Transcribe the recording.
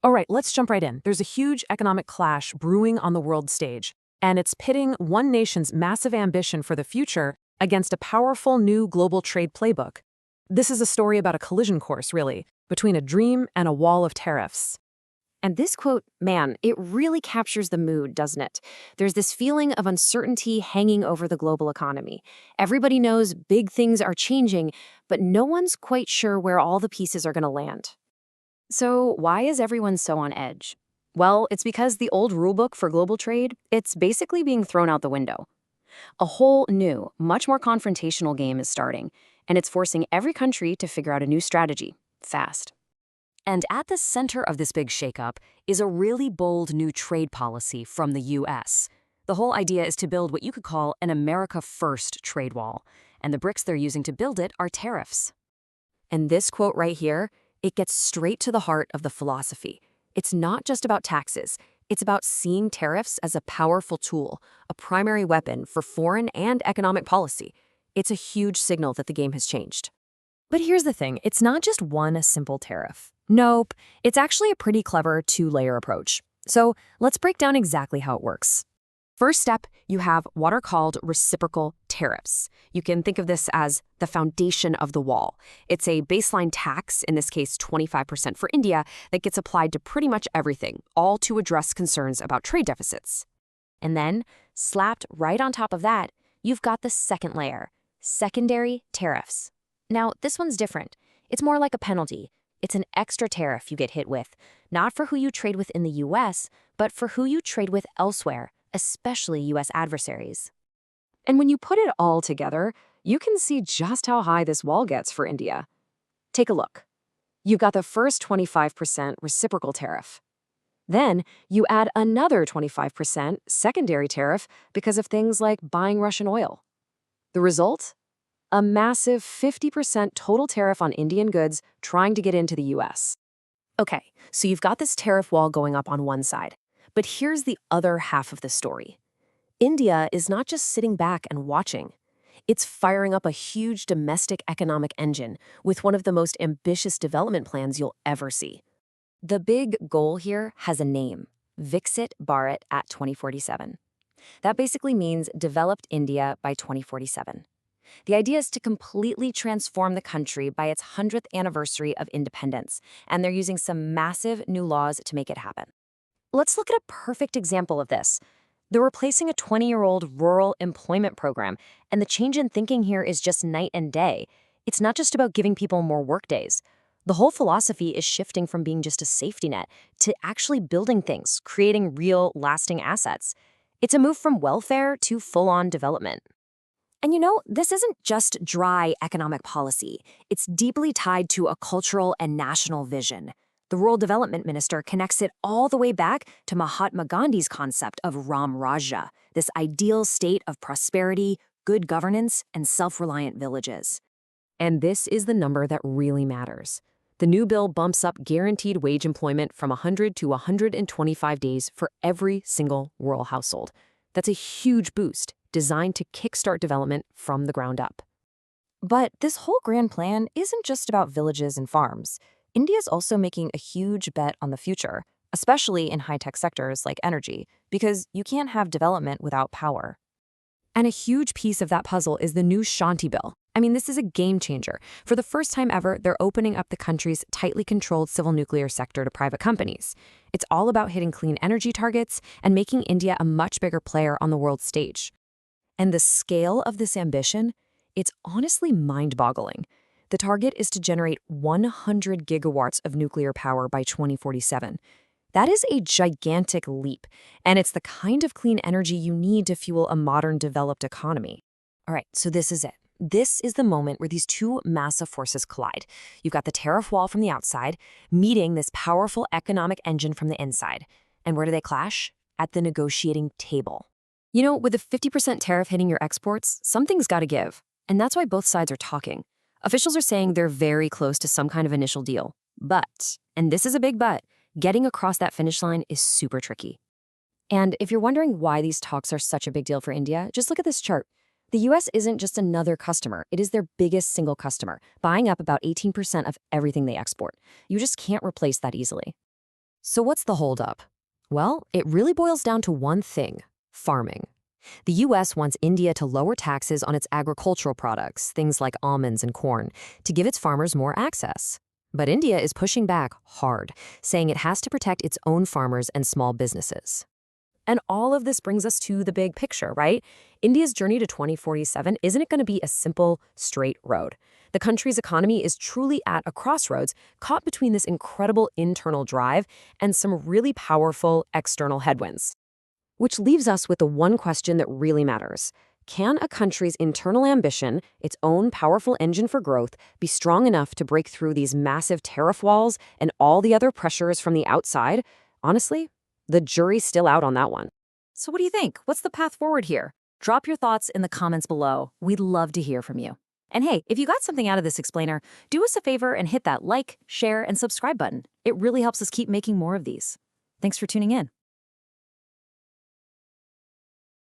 All right, let's jump right in. There's a huge economic clash brewing on the world stage, and it's pitting one nation's massive ambition for the future against a powerful new global trade playbook. This is a story about a collision course, really, between a dream and a wall of tariffs. And this quote, man, it really captures the mood, doesn't it? There's this feeling of uncertainty hanging over the global economy. Everybody knows big things are changing, but no one's quite sure where all the pieces are going to land. So why is everyone so on edge? Well, it's because the old rulebook for global trade, it's basically being thrown out the window. A whole new, much more confrontational game is starting, and it's forcing every country to figure out a new strategy, fast. And at the center of this big shakeup is a really bold new trade policy from the US. The whole idea is to build what you could call an America First trade wall, and the bricks they're using to build it are tariffs. And this quote right here, it gets straight to the heart of the philosophy. It's not just about taxes. It's about seeing tariffs as a powerful tool, a primary weapon for foreign and economic policy. It's a huge signal that the game has changed. But here's the thing, it's not just one simple tariff. Nope, it's actually a pretty clever two-layer approach. So let's break down exactly how it works. First step, you have what are called reciprocal tariffs. You can think of this as the foundation of the wall. It's a baseline tax, in this case 25% for India, that gets applied to pretty much everything, all to address concerns about trade deficits. And then, slapped right on top of that, you've got the second layer, secondary tariffs. Now, this one's different. It's more like a penalty. It's an extra tariff you get hit with, not for who you trade with in the US, but for who you trade with elsewhere, especially US adversaries. And when you put it all together, you can see just how high this wall gets for India. Take a look. You've got the first 25% reciprocal tariff. Then you add another 25% secondary tariff because of things like buying Russian oil. The result? A massive 50% total tariff on Indian goods trying to get into the US. Okay, so you've got this tariff wall going up on one side. But here's the other half of the story. India is not just sitting back and watching. It's firing up a huge domestic economic engine with one of the most ambitious development plans you'll ever see. The big goal here has a name, Viksit Bharat at 2047. That basically means developed India by 2047. The idea is to completely transform the country by its 100th anniversary of independence, and they're using some massive new laws to make it happen. Let's look at a perfect example of this. They're replacing a 20-year-old rural employment program, and the change in thinking here is just night and day. It's not just about giving people more workdays. The whole philosophy is shifting from being just a safety net to actually building things, creating real, lasting assets. It's a move from welfare to full-on development. And you know, this isn't just dry economic policy. It's deeply tied to a cultural and national vision. The Rural Development Minister connects it all the way back to Mahatma Gandhi's concept of Ram Rajya, this ideal state of prosperity, good governance, and self-reliant villages. And this is the number that really matters. The new bill bumps up guaranteed wage employment from 100 to 125 days for every single rural household. That's a huge boost, designed to kickstart development from the ground up. But this whole grand plan isn't just about villages and farms. India's also making a huge bet on the future, especially in high-tech sectors like energy, because you can't have development without power. And a huge piece of that puzzle is the new SHANTI Bill. I mean, this is a game changer. For the first time ever, they're opening up the country's tightly controlled civil nuclear sector to private companies. It's all about hitting clean energy targets and making India a much bigger player on the world stage. And the scale of this ambition, it's honestly mind-boggling. The target is to generate 100 gigawatts of nuclear power by 2047. That is a gigantic leap, and it's the kind of clean energy you need to fuel a modern, developed economy. All right, so this is it. This is the moment where these two massive forces collide. You've got the tariff wall from the outside, meeting this powerful economic engine from the inside. And where do they clash? At the negotiating table. You know, with a 50% tariff hitting your exports, something's got to give. And that's why both sides are talking. Officials are saying they're very close to some kind of initial deal. But, and this is a big but, getting across that finish line is super tricky. And if you're wondering why these talks are such a big deal for India, just look at this chart. The US isn't just another customer, it is their biggest single customer, buying up about 18% of everything they export. You just can't replace that easily. So what's the holdup? Well, it really boils down to one thing: farming. The U.S. wants India to lower taxes on its agricultural products, things like almonds and corn, to give its farmers more access. But India is pushing back hard, saying it has to protect its own farmers and small businesses. And all of this brings us to the big picture, right? India's journey to 2047 isn't going to be a simple, straight road. The country's economy is truly at a crossroads, caught between this incredible internal drive and some really powerful external headwinds. Which leaves us with the one question that really matters. Can a country's internal ambition, its own powerful engine for growth, be strong enough to break through these massive tariff walls and all the other pressures from the outside? Honestly, the jury's still out on that one. So what do you think? What's the path forward here? Drop your thoughts in the comments below. We'd love to hear from you. And hey, if you got something out of this explainer, do us a favor and hit that like, share, and subscribe button. It really helps us keep making more of these. Thanks for tuning in.